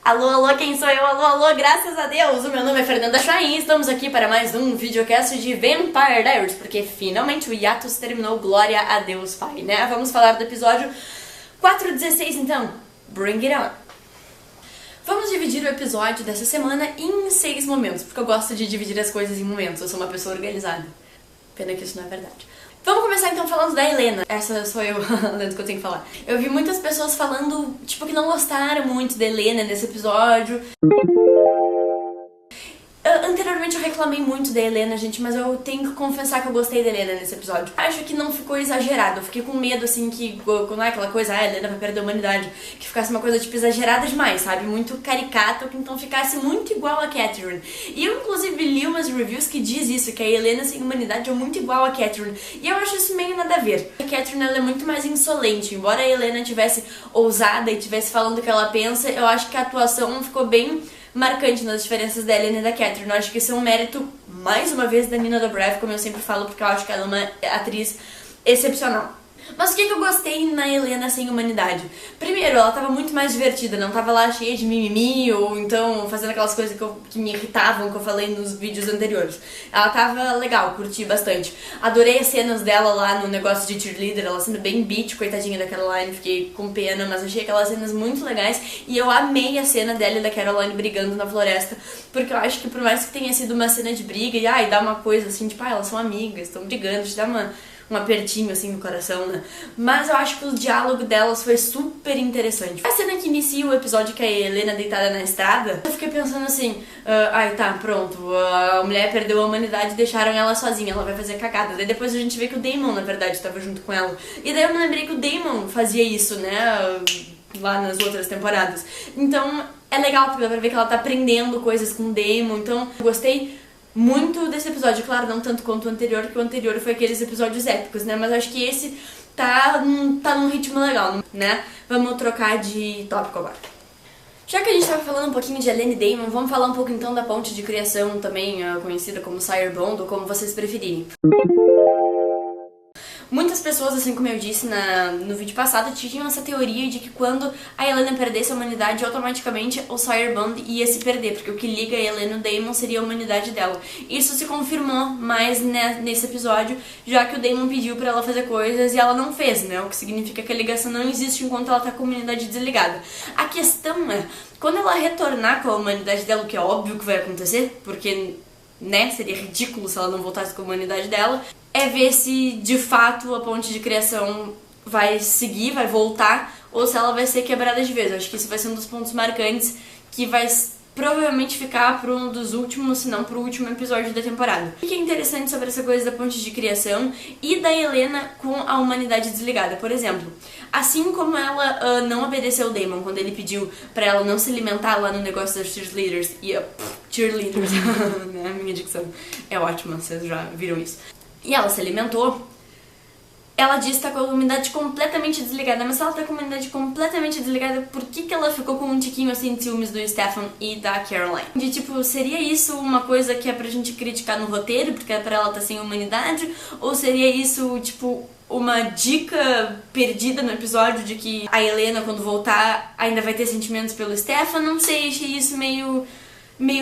Alô, alô, quem sou eu? Alô, alô, graças a Deus! O meu nome é Fernanda Chain e estamos aqui para mais um videocast de Vampire Diaries, porque finalmente o hiatus terminou, glória a Deus Pai, né? Vamos falar do episódio 416 então, bring it on! Vamos dividir o episódio dessa semana em 6 momentos, porque eu gosto de dividir as coisas em momentos, eu sou uma pessoa organizada. Pena que isso não é verdade. Vamos começar então falando da Helena. Essa sou eu, lendo que eu tenho que falar. Eu vi muitas pessoas falando, tipo, que não gostaram muito da Helena nesse episódio. Anteriormente eu reclamei muito da Helena, gente, mas eu tenho que confessar que eu gostei da Helena nesse episódio. Acho que não ficou exagerado, eu fiquei com medo, assim, que não é aquela coisa, a Helena vai perder a humanidade, que ficasse uma coisa, tipo, exagerada demais, sabe? Muito caricata, que então ficasse muito igual a Catherine. E eu, inclusive, li umas reviews que diz isso, que a Helena sem humanidade é muito igual a Catherine. E eu acho isso meio nada a ver. A Catherine, ela é muito mais insolente, embora a Helena tivesse ousada e tivesse falando o que ela pensa, eu acho que a atuação ficou bem marcante nas diferenças da Helena e da Catherine. Eu acho que isso é um mérito, mais uma vez, da Nina Dobrev, como eu sempre falo, porque eu acho que ela é uma atriz excepcional. Mas o que eu gostei na Helena sem humanidade? Primeiro, ela tava muito mais divertida, não tava lá cheia de mimimi, ou então fazendo aquelas coisas que me irritavam, que eu falei nos vídeos anteriores. Ela tava legal, curti bastante. Adorei as cenas dela lá no negócio de cheerleader, ela sendo bem bitch, coitadinha da Caroline, fiquei com pena, mas achei aquelas cenas muito legais. E eu amei a cena dela e da Caroline brigando na floresta, porque eu acho que por mais que tenha sido uma cena de briga, e dá uma coisa assim, tipo, elas são amigas, estão brigando, te dá um apertinho assim no coração, né? Mas eu acho que o diálogo delas foi super interessante. A cena que inicia o episódio que a Helena deitada na estrada, eu fiquei pensando assim, tá, pronto, a mulher perdeu a humanidade e deixaram ela sozinha, ela vai fazer cagada. Daí depois a gente vê que o Damon, na verdade, estava junto com ela. E daí eu me lembrei que o Damon fazia isso, né? Lá nas outras temporadas. Então é legal, porque dá pra ver que ela tá aprendendo coisas com o Damon. Então eu gostei muito desse episódio, claro, não tanto quanto o anterior, que o anterior foi aqueles episódios épicos, né? Mas acho que esse tá num ritmo legal, né? Vamos trocar de tópico agora. Já que a gente tava falando um pouquinho de Helena e Damon, vamos falar um pouco então da ponte de criação, também conhecida como Sire Bond, ou como vocês preferirem. Muitas pessoas, assim como eu disse no vídeo passado, tinham essa teoria de que quando a Helena perdesse a humanidade, automaticamente o Sire Bond ia se perder, porque o que liga a Helena e o Damon seria a humanidade dela. Isso se confirmou mais nesse episódio, já que o Damon pediu pra ela fazer coisas e ela não fez, né? O que significa que a ligação não existe enquanto ela tá com a humanidade desligada. A questão é, quando ela retornar com a humanidade dela, o que é óbvio que vai acontecer, porque, né, seria ridículo se ela não voltasse com a humanidade dela, é ver se de fato a ponte de criação vai seguir, vai voltar, ou se ela vai ser quebrada de vez. Eu acho que isso vai ser um dos pontos marcantes que vai provavelmente ficar para um dos últimos, se não para o último episódio da temporada. O que é interessante sobre essa coisa da ponte de criação e da Helena com a humanidade desligada? Por exemplo, assim como ela não obedeceu o Damon quando ele pediu para ela não se alimentar lá no negócio das cheerleaders, cheerleaders, né? A minha dicção é ótima, vocês já viram isso. E ela se alimentou, ela disse que tá com a humanidade completamente desligada. Mas se ela tá com a humanidade completamente desligada, por que ela ficou com um tiquinho assim de ciúmes do Stefan e da Caroline? De tipo, seria isso uma coisa que é pra gente criticar no roteiro, porque é pra ela tá sem humanidade? Ou seria isso, tipo, uma dica perdida no episódio de que a Helena, quando voltar, ainda vai ter sentimentos pelo Stefan? Não sei, achei isso meio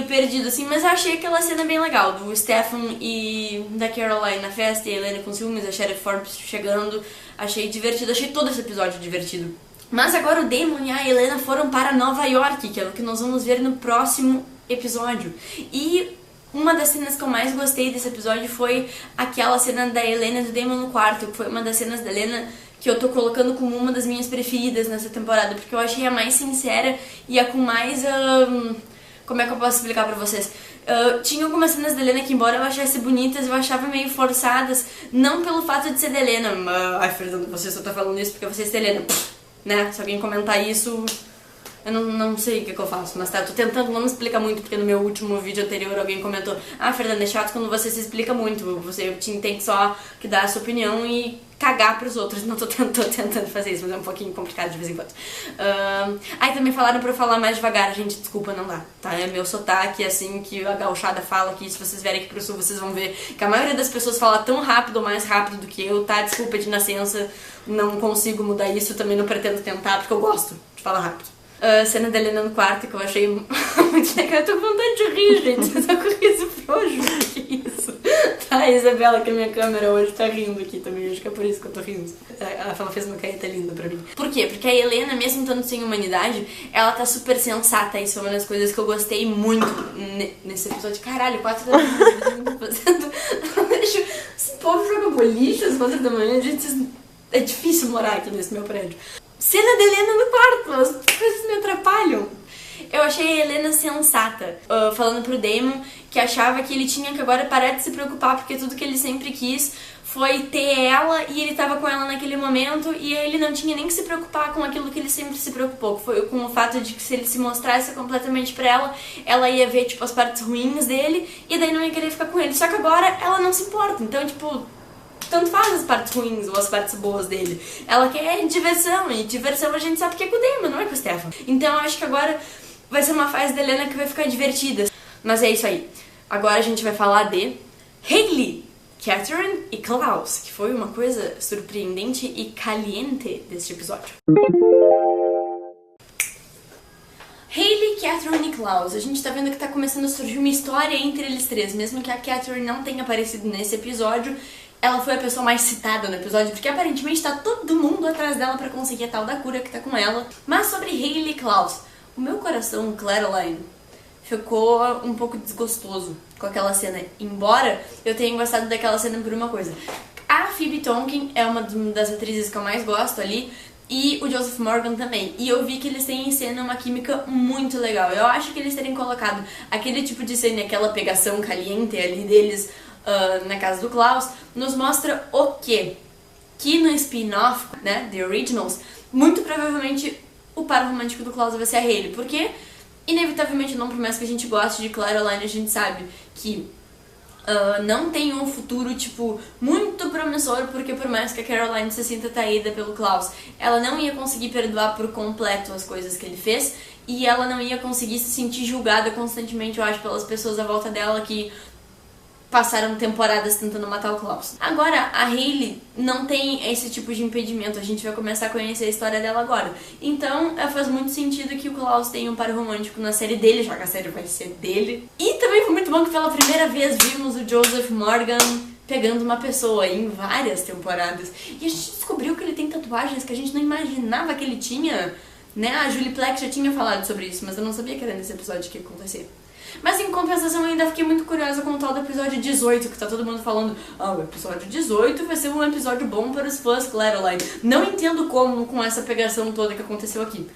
perdido, assim, mas eu achei aquela cena bem legal, do Stefan e da Caroline na festa, e a Helena com ciúmes, a Sheriff Forbes chegando, achei divertido, achei todo esse episódio divertido. Mas agora o Damon e a Helena foram para Nova York, que é o que nós vamos ver no próximo episódio. E uma das cenas que eu mais gostei desse episódio foi aquela cena da Helena e do Damon no quarto, que foi uma das cenas da Helena que eu tô colocando como uma das minhas preferidas nessa temporada, porque eu achei a mais sincera e a com mais... como é que eu posso explicar pra vocês? Tinha algumas cenas da Helena que, embora eu achasse bonitas, eu achava meio forçadas, não pelo fato de ser da Helena. Ai, Fernanda, você só tá falando isso porque você é da Helena. Né? Se alguém comentar isso, eu não sei o que eu faço, mas tá, eu tô tentando não me explicar muito, porque no meu último vídeo anterior alguém comentou: Fernanda, é chato quando você se explica muito, você tem que só que dar a sua opinião e cagar pros outros. Não tô tentando fazer isso, mas é um pouquinho complicado de vez em quando. Também falaram pra eu falar mais devagar, gente, desculpa, não dá, tá? É meu sotaque, assim, que a gauchada fala, que se vocês vierem aqui pro sul, vocês vão ver que a maioria das pessoas fala tão rápido ou mais rápido do que eu, tá? Desculpa de nascença, não consigo mudar isso, também não pretendo tentar, porque eu gosto de falar rápido. A cena da Helena no quarto, que eu achei muito legal. Eu tô com vontade de rir, gente. Eu tô com riso frouxo. Que isso? Tá, a Isabela, que a minha câmera hoje tá rindo aqui também. Acho que é por isso que eu tô rindo. Ela fez uma careta linda pra mim. Por quê? Porque a Helena, mesmo estando sem humanidade, ela tá super sensata. Isso é uma das coisas que eu gostei muito nesse episódio. Caralho, 4 da manhã, fazendo... Esse povo joga boliche às 4 da manhã, gente... É difícil morar aqui nesse meu prédio. Cena da Helena no quarto, as coisas me atrapalham. Eu achei a Helena sensata, falando pro Damon que achava que ele tinha que agora parar de se preocupar, porque tudo que ele sempre quis foi ter ela e ele tava com ela naquele momento, e aí ele não tinha nem que se preocupar com aquilo que ele sempre se preocupou, que foi com o fato de que se ele se mostrasse completamente pra ela ia ver, tipo, as partes ruins dele, e daí não ia querer ficar com ele. Só que agora ela não se importa, então, tipo... Tanto faz as partes ruins ou as partes boas dele. Ela quer diversão, e diversão a gente sabe que é com o Damon, não é com o Stefan. Então eu acho que agora vai ser uma fase da Helena que vai ficar divertida. Mas é isso aí. Agora a gente vai falar de Hayley, Catherine e Klaus, que foi uma coisa surpreendente e caliente deste episódio. Hayley, Catherine e Klaus. A gente tá vendo que tá começando a surgir uma história entre eles três. Mesmo que a Catherine não tenha aparecido nesse episódio, ela foi a pessoa mais citada no episódio, porque aparentemente tá todo mundo atrás dela pra conseguir a tal da cura que tá com ela. Mas sobre Hayley e Klaus, o meu coração, Clareline, ficou um pouco desgostoso com aquela cena. Embora eu tenha gostado daquela cena por uma coisa. A Phoebe Tonkin é uma das atrizes que eu mais gosto ali, e o Joseph Morgan também. E eu vi que eles têm em cena uma química muito legal. Eu acho que eles terem colocado aquele tipo de cena, aquela pegação caliente ali deles na casa do Klaus, nos mostra o quê? Que no spin-off, né, The Originals, muito provavelmente o par romântico do Klaus vai ser a Hayley. Porque, inevitavelmente, não por mais que a gente goste de Clareline, a gente sabe que não tem um futuro, tipo, muito promissor, porque por mais que a Caroline se sinta traída pelo Klaus, ela não ia conseguir perdoar por completo as coisas que ele fez, e ela não ia conseguir se sentir julgada constantemente, eu acho, pelas pessoas à volta dela que passaram temporadas tentando matar o Klaus. Agora, a Hayley não tem esse tipo de impedimento, a gente vai começar a conhecer a história dela agora. Então, faz muito sentido que o Klaus tenha um par romântico na série dele, já que a série vai ser dele. E também foi muito bom que pela primeira vez vimos o Joseph Morgan pegando uma pessoa em várias temporadas. E a gente descobriu que ele tem tatuagens que a gente não imaginava que ele tinha, né? A Julie Plec já tinha falado sobre isso, mas eu não sabia que era nesse episódio que ia acontecer. Mas em compensação eu ainda fiquei muito curiosa com o tal do episódio 18, que tá todo mundo falando, o episódio 18 vai ser um episódio bom para os fãs Caroline. Não entendo como com essa pegação toda que aconteceu aqui.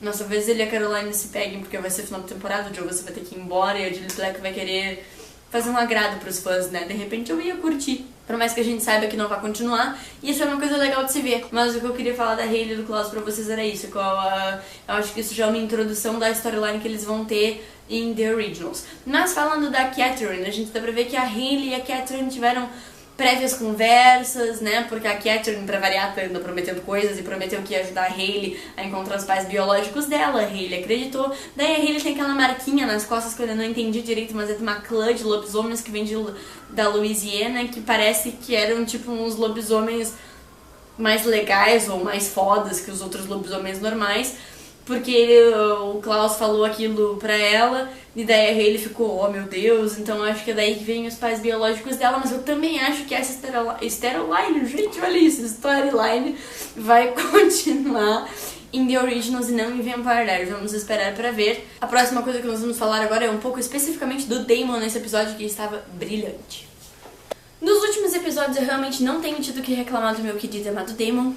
Nossa, talvez ele e a Caroline se peguem, porque vai ser final de temporada, o Joe vai ter que ir embora e a Julie Plec vai querer fazer um agrado pros fãs, né? De repente eu ia curtir. Por mais que a gente saiba que não vai continuar, e isso é uma coisa legal de se ver. Mas o que eu queria falar da Hayley e do Klaus pra vocês era isso. Eu acho que isso já é uma introdução da storyline que eles vão ter em The Originals. Mas falando da Catherine, a gente dá pra ver que a Hayley e a Catherine tiveram prévias conversas, né? Porque a Catherine, pra variar, tá andando prometendo coisas e prometeu que ia ajudar a Hayley a encontrar os pais biológicos dela. A Hayley acreditou. Daí a Hayley tem aquela marquinha nas costas que eu ainda não entendi direito, mas é de uma clã de lobisomens que vem da Louisiana, que parece que eram tipo uns lobisomens mais legais ou mais fodas que os outros lobisomens normais. Porque o Klaus falou aquilo pra ela, e daí a Hayley ficou, oh meu Deus, então acho que é daí que vem os pais biológicos dela, mas eu também acho que essa storyline, gente, olha isso, storyline vai continuar em The Originals e não em Vampire Diaries. Vamos esperar pra ver. A próxima coisa que nós vamos falar agora é um pouco especificamente do Damon nesse episódio, que estava brilhante. Nos últimos episódios eu realmente não tenho tido que reclamar do meu querido amado Damon.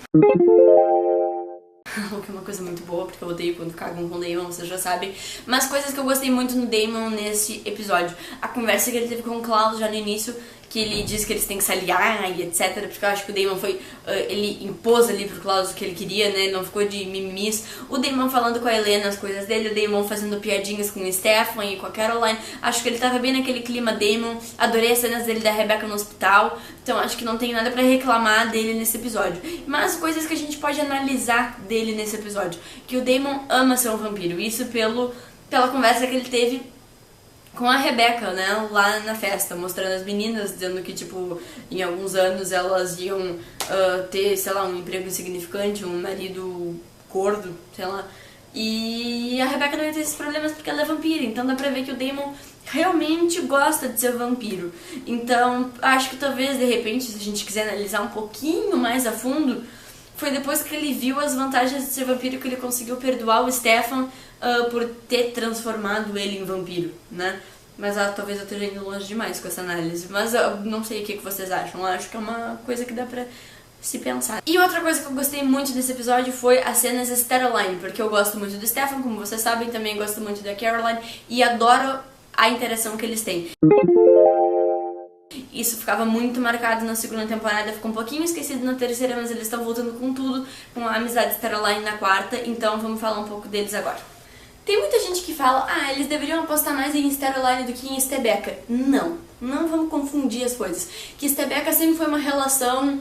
O que é uma coisa muito boa, porque eu odeio quando cagam com o Damon, vocês já sabem. Mas coisas que eu gostei muito no Damon nesse episódio. A conversa que ele teve com o Klaus já no início, que ele disse que eles têm que se aliar e etc. Porque eu acho que o Damon foi... ele impôs ali pro Klaus o que ele queria, né? Ele não ficou de mimimis. O Damon falando com a Helena as coisas dele. O Damon fazendo piadinhas com o Stefan e com a Caroline. Acho que ele tava bem naquele clima Damon. Adorei as cenas dele da Rebecca no hospital. Então acho que não tem nada pra reclamar dele nesse episódio. Mas coisas que a gente pode analisar dele nesse episódio. Que o Damon ama ser um vampiro. Isso pela conversa que ele teve com a Rebecca, né, lá na festa, mostrando as meninas, dizendo que, tipo, em alguns anos elas iam ter, sei lá, um emprego insignificante, um marido gordo, sei lá, E a Rebecca não ia ter esses problemas porque ela é vampira, então dá pra ver que o Damon realmente gosta de ser vampiro. Então, acho que talvez, de repente, se a gente quiser analisar um pouquinho mais a fundo, foi depois que ele viu as vantagens de ser vampiro que ele conseguiu perdoar o Stefan por ter transformado ele em vampiro, né? Mas talvez eu esteja indo longe demais com essa análise. Mas eu não sei o que vocês acham. Eu acho que é uma coisa que dá pra se pensar. E outra coisa que eu gostei muito desse episódio foi as cenas Steroline, porque eu gosto muito do Stefan, como vocês sabem, também gosto muito da Caroline e adoro a interação que eles têm. Isso ficava muito marcado na segunda temporada, ficou um pouquinho esquecido na terceira, mas eles estão voltando com tudo, com a amizade Steroline na quarta, então vamos falar um pouco deles agora. Tem muita gente que fala, eles deveriam apostar mais em Steroline do que em Estebeca. Não vamos confundir as coisas. Que Estebeca sempre foi uma relação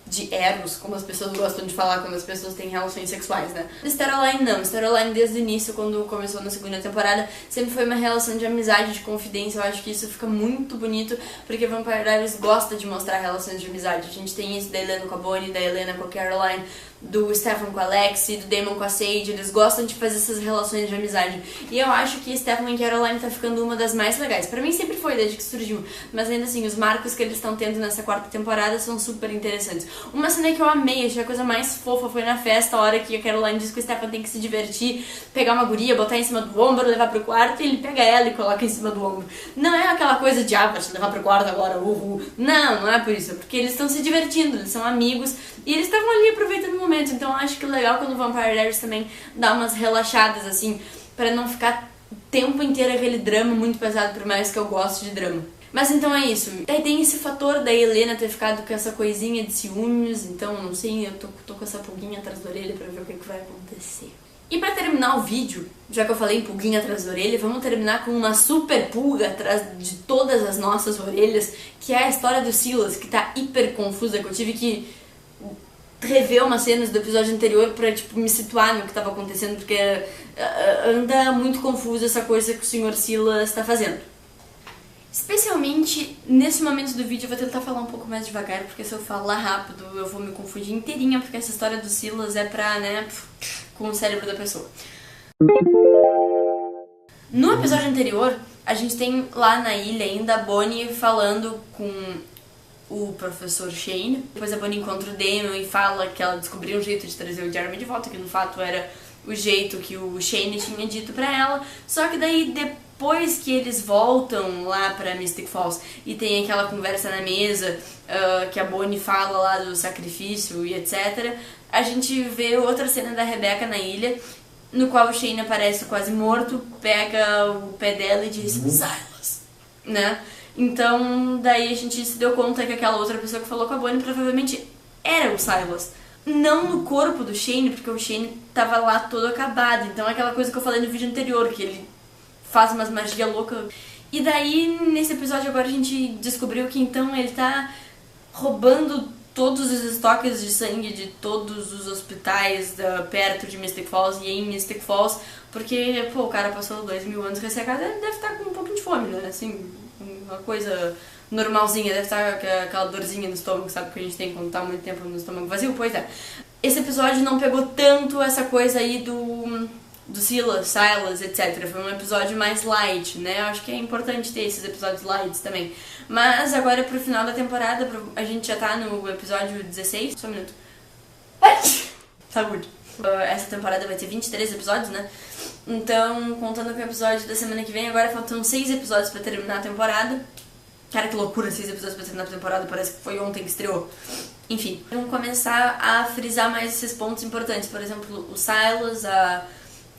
de eros, como as pessoas gostam de falar quando as pessoas têm relações sexuais, né? Steroline não. Steroline desde o início, quando começou na segunda temporada, sempre foi uma relação de amizade, de confidência. Eu acho que isso fica muito bonito, porque Vampire Diaries gosta de mostrar relações de amizade. A gente tem isso da Helena com a Bonnie, da Helena com a Caroline, do Stefan com a Lexi, do Damon com a Sage. Eles gostam de fazer essas relações de amizade. E eu acho que Stefan e Caroline tá ficando uma das mais legais. Pra mim sempre foi, desde que surgiu. Mas ainda assim, os marcos que eles estão tendo nessa quarta temporada são super interessantes. Uma cena que eu amei, achei a coisa mais fofa, foi na festa, a hora que a Caroline diz que o Stefan tem que se divertir, pegar uma guria, botar em cima do ombro, levar pro quarto, e ele pega ela e coloca em cima do ombro. Não é aquela coisa de, vai te levar pro quarto agora, uhul. Não é por isso, é porque eles estão se divertindo, eles são amigos, e eles estavam ali aproveitando o momento. Então eu acho que é legal quando o Vampire Diaries também dá umas relaxadas, assim, pra não ficar o tempo inteiro aquele drama muito pesado, por mais que eu goste de drama. Mas então é isso. Daí tem esse fator da Helena ter ficado com essa coisinha de ciúmes, então não sei, eu tô com essa pulguinha atrás da orelha pra ver o que vai acontecer. E pra terminar o vídeo, já que eu falei em pulguinha atrás da orelha, vamos terminar com uma super pulga atrás de todas as nossas orelhas, que é a história do Silas, que tá hiper confusa, que eu tive que rever umas cenas do episódio anterior pra, me situar no que tava acontecendo, porque anda muito confuso essa coisa que o Sr. Silas tá fazendo. Especialmente nesse momento do vídeo eu vou tentar falar um pouco mais devagar, porque se eu falar rápido eu vou me confundir inteirinha, porque essa história do Silas é pra, com o cérebro da pessoa. No episódio anterior, a gente tem lá na ilha ainda a Bonnie falando com o professor Shane. Depois a Bonnie encontra o Damon e fala que ela descobriu um jeito de trazer o Jeremy de volta, que no fato era o jeito que o Shane tinha dito pra ela. Só que daí depois que eles voltam lá pra Mystic Falls e tem aquela conversa na mesa, que a Bonnie fala lá do sacrifício e etc., a gente vê outra cena da Rebecca na ilha, no qual o Shane aparece quase morto, pega o pé dela e diz Silas, né? Então daí a gente se deu conta que aquela outra pessoa que falou com a Bonnie provavelmente era o Silas. Não no corpo do Shane, porque o Shane tava lá todo acabado. Então é aquela coisa que eu falei no vídeo anterior, que ele faz umas magias loucas. E daí, nesse episódio agora, a gente descobriu que então ele tá roubando todos os estoques de sangue de todos os hospitais perto de Mystic Falls e em Mystic Falls, porque, o cara passou 2000 anos ressecado, ele deve estar com um pouquinho de fome, né? Assim, uma coisa normalzinha, deve estar aquela dorzinha no estômago, sabe, que a gente tem quando tá muito tempo no estômago vazio? Pois é. Esse episódio não pegou tanto essa coisa aí do Silas, etc. Foi um episódio mais light, né? Eu acho que é importante ter esses episódios lights também. Mas agora pro final da temporada, a gente já tá no episódio 16. Só um minuto. Saúde. Essa temporada vai ter 23 episódios, né? Então, contando com o episódio da semana que vem, agora faltam 6 episódios pra terminar a temporada. Cara, que loucura, 6 episódios pra terminar a temporada, parece que foi ontem que estreou. Enfim, vamos começar a frisar mais esses pontos importantes. Por exemplo, o Silas, a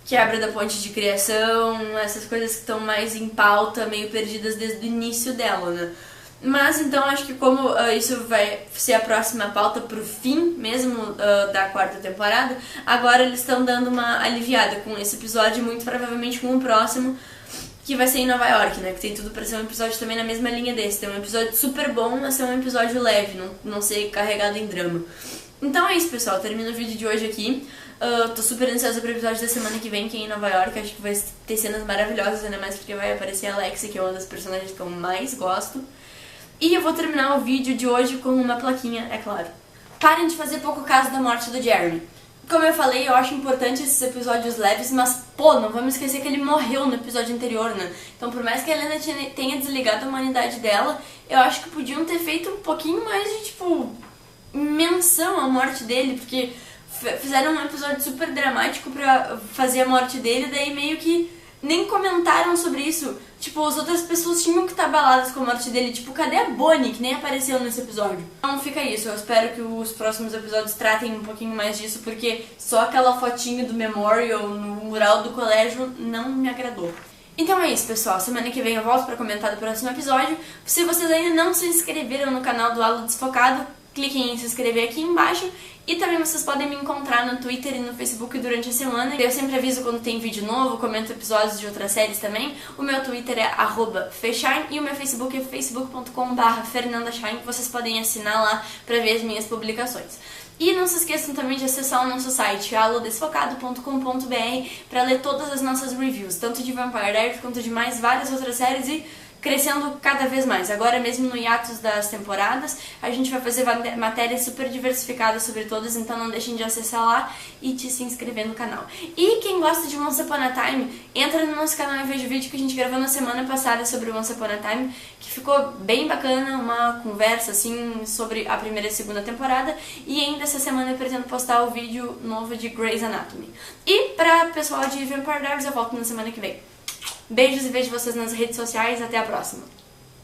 quebra da ponte de criação, essas coisas que estão mais em pauta, meio perdidas desde o início dela, né? Mas então acho que como isso vai ser a próxima pauta pro fim mesmo da quarta temporada, agora eles estão dando uma aliviada com esse episódio, muito provavelmente com o próximo, que vai ser em Nova York, né? Que tem tudo pra ser um episódio também na mesma linha desse. Tem um episódio super bom, mas ser um episódio leve, não ser carregado em drama. Então é isso, pessoal. Termino o vídeo de hoje aqui. Tô super ansiosa pro episódio da semana que vem, que é em Nova York. Acho que vai ter cenas maravilhosas, ainda mais porque vai aparecer a Lexi, que é uma das personagens que eu mais gosto. E eu vou terminar o vídeo de hoje com uma plaquinha, é claro. Parem de fazer pouco caso da morte do Jeremy. Como eu falei, eu acho importante esses episódios leves, mas, pô, não vamos esquecer que ele morreu no episódio anterior, né? Então, por mais que a Helena tenha desligado a humanidade dela, eu acho que podiam ter feito um pouquinho mais de, tipo, menção à morte dele, porque fizeram um episódio super dramático pra fazer a morte dele, daí meio que nem comentaram sobre isso. Tipo, as outras pessoas tinham que estar abaladas com a morte dele. Tipo, cadê a Bonnie, que nem apareceu nesse episódio? Então fica isso, eu espero que os próximos episódios tratem um pouquinho mais disso, porque só aquela fotinho do Memorial no mural do colégio não me agradou. Então é isso, pessoal. Semana que vem eu volto pra comentar do próximo episódio. Se vocês ainda não se inscreveram no canal do Halo Desfocado, cliquem em se inscrever aqui embaixo. E também vocês podem me encontrar no Twitter e no Facebook durante a semana. Eu sempre aviso quando tem vídeo novo, comento episódios de outras séries também. O meu Twitter é @feshine e o meu Facebook é facebook.com/fernandashine. Vocês podem assinar lá pra ver as minhas publicações. E não se esqueçam também de acessar o nosso site, halodesfocado.com.br, para ler todas as nossas reviews, tanto de Vampire Diaries quanto de mais várias outras séries e crescendo cada vez mais. Agora mesmo no hiatus das temporadas, a gente vai fazer matérias super diversificadas sobre todas, então não deixem de acessar lá e de se inscrever no canal. E quem gosta de Once Upon a Time, entra no nosso canal e veja o vídeo que a gente gravou na semana passada sobre Once Upon a Time, que ficou bem bacana, uma conversa assim sobre a primeira e segunda temporada, e ainda essa semana eu pretendo postar o vídeo novo de Grey's Anatomy. E pra pessoal de Vampire Diaries eu volto na semana que vem. Beijos e vejo vocês nas redes sociais. Até a próxima!